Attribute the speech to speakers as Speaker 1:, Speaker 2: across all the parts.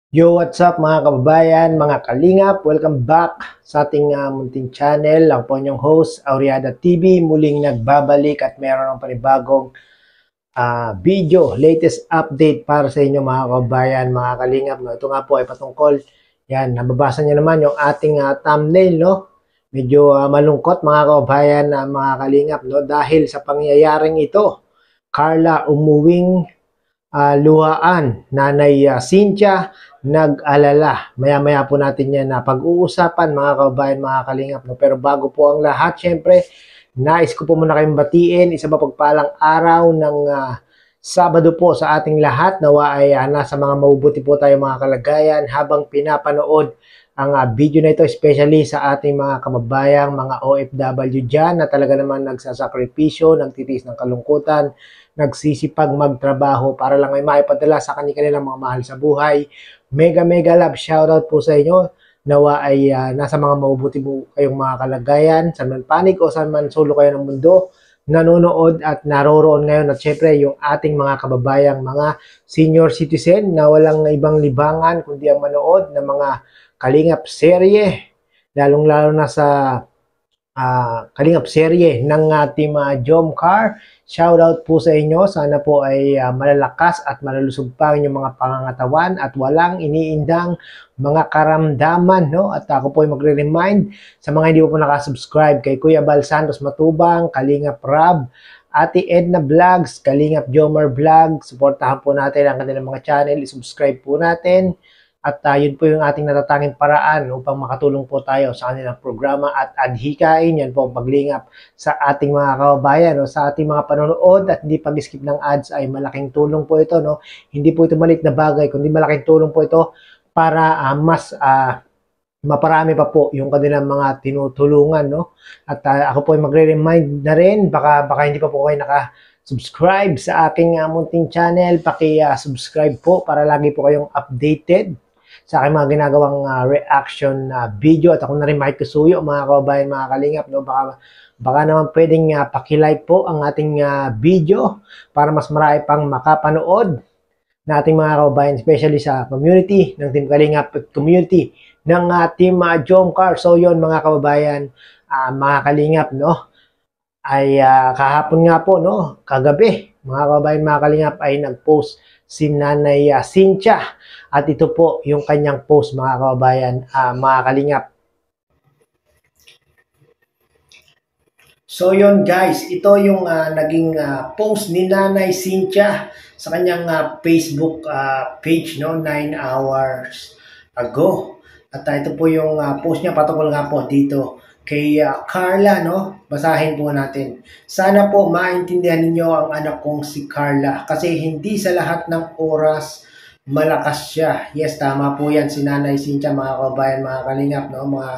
Speaker 1: Yo, what's up mga kababayan, mga kalingap? Welcome back sa ating munting channel. Ako po inyong host, Auriada TV. Muling nagbabalik at meron ng panibagong video, latest update para sa inyo mga kababayan, mga kalingap. No? Ito nga po ay patungkol. Yan, nababasa niyo naman yung ating thumbnail, no? Medyo malungkot mga kababayan, mga kalingap, no? Dahil sa pangyayaring ito, Carla umuwing luhaan, Nanay Cynthia, nag-alala. Maya-maya po natin yan na pag-uusapan mga kababayan, mga kalingap. No? Pero bago po ang lahat, syempre, nais ko po muna kayong batiin. Isa pa pagpalang araw ng Sabado po sa ating lahat. Nawa ay nasa mga mabubuti po tayo mga kalagayan habang pinapanood ang video na ito, especially sa ating mga kababayang, mga OFW dyan na talaga naman nagsasakripisyo, nagtitiis ng kalungkutan, nagsisipag magtrabaho para lang may maipadala sa kanilang mga mahal sa buhay. Mega love shoutout po sa inyo. Nawa ay nasa mga mabubuti po kayong mga kalagayan, saan man panig o saan man sulok kayo ng mundo, nanonood at naroroon ngayon. At syempre yung ating mga kababayang mga senior citizen na walang ibang libangan kundi ang manood ng mga kalingap serye, lalong-lalo na sa kalingap serye ng Team Jomcar. Shoutout po sa inyo. Sana po ay malalakas at malalusog pa ang inyong mga pangangatawan at walang iniindang mga karamdaman. No? At ako po ay magre-remind sa mga hindi po nakasubscribe kay Kuya Bal Santos Matubang, Kalingap Rab, Ate Edna Vlogs, Kalingap Jomar Vlog. Suportahan po natin ang kanilang mga channel. I-subscribe po natin. At yun po yung ating natatanging paraan upang makatulong po tayo sa kanilang programa at adhikain. Yan po ang paglingap sa ating mga kababayan, no? Sa ating mga panonood at hindi pag-skip ng ads ay malaking tulong po ito. No? Hindi po ito maliit na bagay, kundi malaking tulong po ito para mas maparami pa po yung kanilang mga tinutulungan. No? At ako po ay magre-remind na rin, baka hindi pa po kayo subscribe sa aking munting channel, paki-subscribe po para lagi po kayong updated sa aking mga ginagawang reaction video. At ako na rin makikisuyo mga kababayan, mga kalingap. No? Baka naman pwedeng paki-like po ang ating video para mas marami pang makapanood na ating mga kababayan, especially sa community ng Team Kalingap at community ng Team Jomcar. So yon mga kababayan, mga kalingap, no? Ay kahapon nga po, no? Kagabi, mga kababayan, mga kalingap, ay nag-post si Nanay Cynthia. At ito po yung kanyang post mga kababayan, mga kalingap. So yun guys, ito yung naging post ni Nanay Cynthia sa kanyang Facebook page, no, 9 hours ago. At ito po yung post niya patungkol nga po dito kay Carla, no? Basahin po natin. Sana po maintindihan ninyo ang anak kong si Carla kasi hindi sa lahat ng oras malakas siya. Yes, tama po yan si Nanay Cynthia, mga kababayan, mga kalingap, no? Mga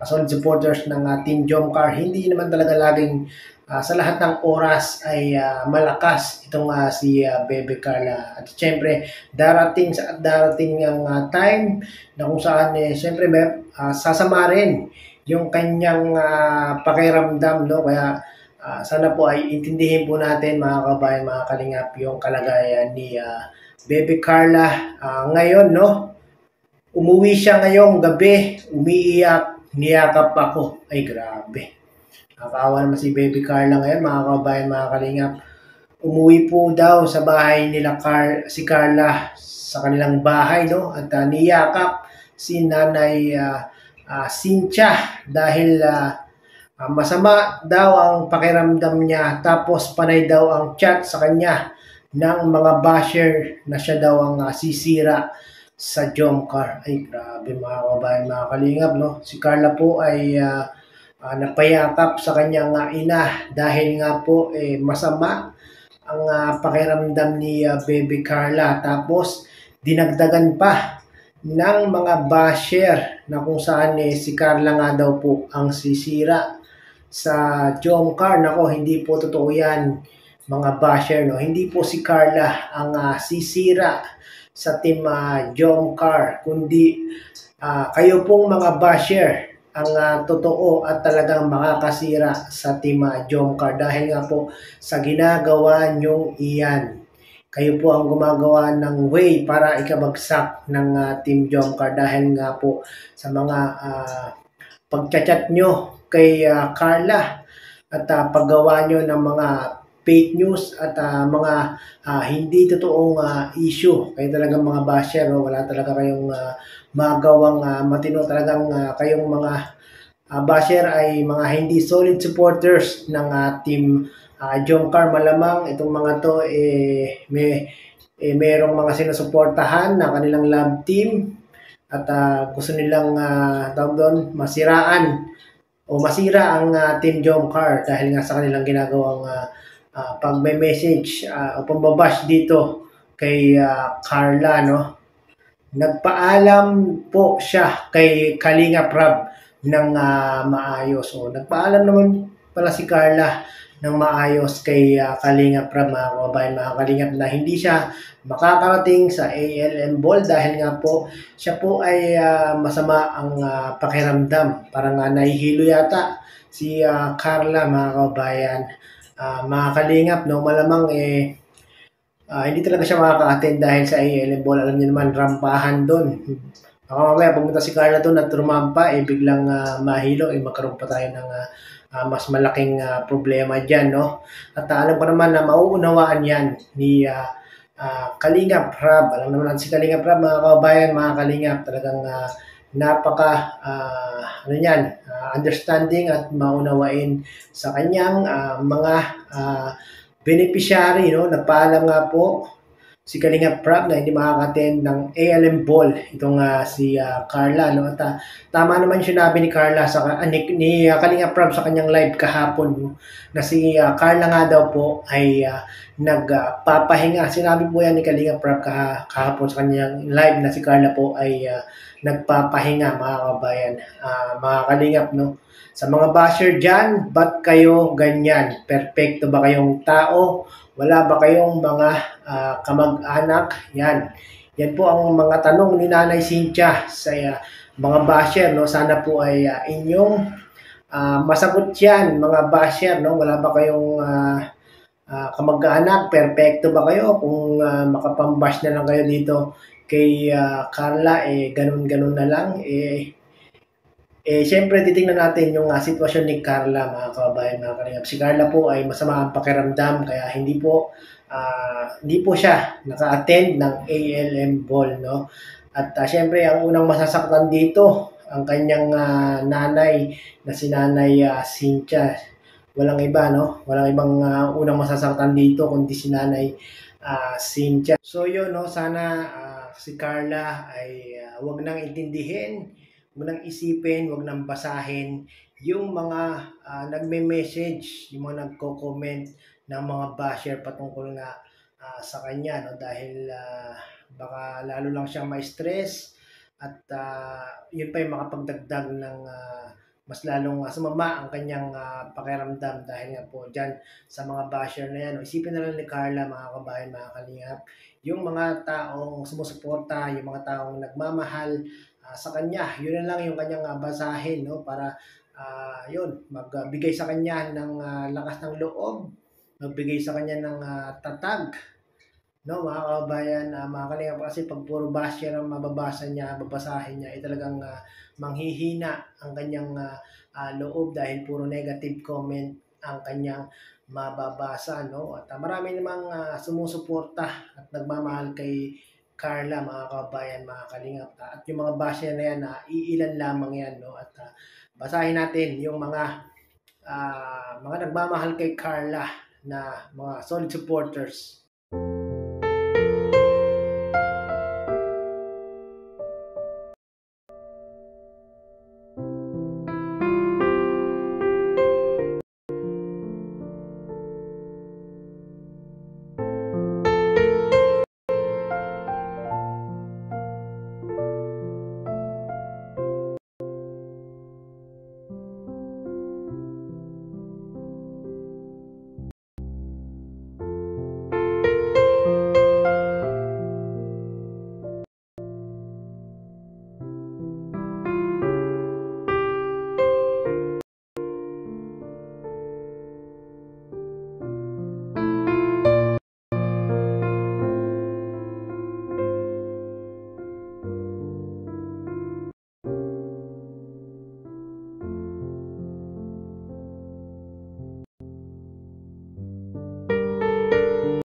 Speaker 1: solid supporters ng Team Jomcar. Hindi naman talaga laging sa lahat ng oras ay malakas itong si Bebe Carla. At syempre, darating ang time na kung saan syempre sasama rin yung kanyang pakiramdam, no? Kaya sana po ay intindihin po natin mga kabayan, mga kalingap, yung kalagayan ni Bebe Carla ngayon, no? Umuwi siya ngayong gabi, umiiyak, niyakap ako. Ay grabe. Nakakaawa naman si Bebe Carla ngayon, mga kabayan, mga kalingap. Umuwi po daw sa bahay nila si Carla sa kanilang bahay, no? At niyakap si Nanay Cynthia dahil masama daw ang pakiramdam niya, tapos panay daw ang chat sa kanya ng mga basher na siya daw ang sisira sa Jomcar. Ay grabe mga kabayan, mga kalingap, no? Si Carla po ay napayakap sa kanyang ina dahil nga po masama ang pakiramdam ni Baby Carla. Tapos dinagdagan pa ng mga basher na kung saan si Carla nga daw po ang sisira sa Jomcar. Nako, hindi po totoo yan mga basher, no? Hindi po si Carla ang sisira sa Team Jomcar, kundi kayo pong mga basher ang totoo at talagang makakasira sa Team Jomcar dahil nga po sa ginagawa nyong iyan. kayo po ang gumagawa ng way para ikabagsak ng Team Jomcar dahil nga po sa mga pagchat nyo kay Carla at paggawa nyo ng mga fake news at mga hindi totoong issue. Kayo talagang mga basher, no? Wala talaga kayong magawang matino talagang kayong mga basher ay mga hindi solid supporters ng Team Jomcar. Malamang itong mga to merong mga sinusuportahan na kanilang love team at gusto nilang tawag doon, masiraan o masira ang Team Jomcar dahil nga sa kanilang ginagawang pag may message o pambabash dito kay Carla, no? Nagpaalam po siya kay Kalinga Prab ng maayos. O nagpaalam naman pala si Carla ng maayos kay Kalinga Prab, mga kababayan, mga kalingap, na hindi siya makakarating sa ALM Ball dahil nga po siya po ay masama ang pakiramdam. Parang nahihilo yata si Carla, mga kababayan. Mga kalingap, no, malamang hindi talaga siya makaka-attend dahil sa ALM Ball. Alam niyo naman, rampahan doon. Baka mamaya pumunta si Carla doon at rumampa, biglang mahilo, magkaroon pa tayo ng mas malaking problema dyan, no? At alam ko naman na mauunawaan yan ni Kalinga Prab. Alam naman natin si Kalinga Prab, mga kababayan, mga Kalingap, talagang napaka understanding at maunawain sa kanyang mga beneficiary, no? Nagpaalam nga po si Kalinga Prab na hindi makaka-attend ng ALM Ball itong si Carla, no? At tama naman yung sinabi ni Carla sa ni Kalinga Prab sa kanyang live kahapon, no? Na si Carla nga daw po ay nagpapahinga. Sinabi po yan ni Kalinga Prab kahapon sa kanyang live na si Carla po ay nagpapahinga, mga kabayan, mga Kalingap, no? Sa mga basher dyan, ba't kayo ganyan? Perfecto ba kayong tao? Wala ba kayong mga kamag-anak? Yan. Yan po ang mga tanong ni Nanay Cynthia sa mga basher, no? Sana po ay inyong masagot yan, mga basher, no? Wala ba kayong kamag-anak? Perfecto ba kayo? Kung makapambash na lang kayo dito kay Carla, ganun-ganun na lang, siyempre titingnan natin yung sitwasyon ni Carla, mga kababayan, mga kalingap. Si Carla po ay masama ang pakiramdam kaya hindi po siya naka-attend ng ALM Ball, no? At siyempre ang unang masasaktan dito ang kanyang nanay na si Nanay Cynthia. Walang iba, no? Walang ibang unang masasaktan dito kundi si Nanay Cynthia. So yun, no? Sana si Carla ay wag nang intindihin, wag nang isipin, wag nang basahin yung mga nagme-message, yung mga nagko-comment ng mga basher patungkol nga sa kanya, no? Dahil baka lalo lang siyang ma-stress at yun pa yung makapagdagdag ng mas lalong sumama ang kanyang pakiramdam dahil nga po dyan sa mga basher na yan. No? Isipin na lang ni Carla, mga kabayan, mga kalingap, yung mga taong sumusuporta, yung mga taong nagmamahal sa kanya, yun na lang yung kanyang basahin, no? Para yun, magbigay sa kanya ng lakas ng loob, magbigay sa kanya ng tatag, no, mga kabayan, mga kalingap, kasi pag puro basher ang mababasa niya, babasahin niya, talagang manghihina ang kanyang loob dahil puro negative comment ang kanyang mababasa, no? At marami namang sumusuporta at nagmamahal kay Carla, mga kabayan, mga kalingap. At yung mga basher na yan, iilan lamang yan, no? At basahin natin yung mga nagmamahal kay Carla na mga solid supporters.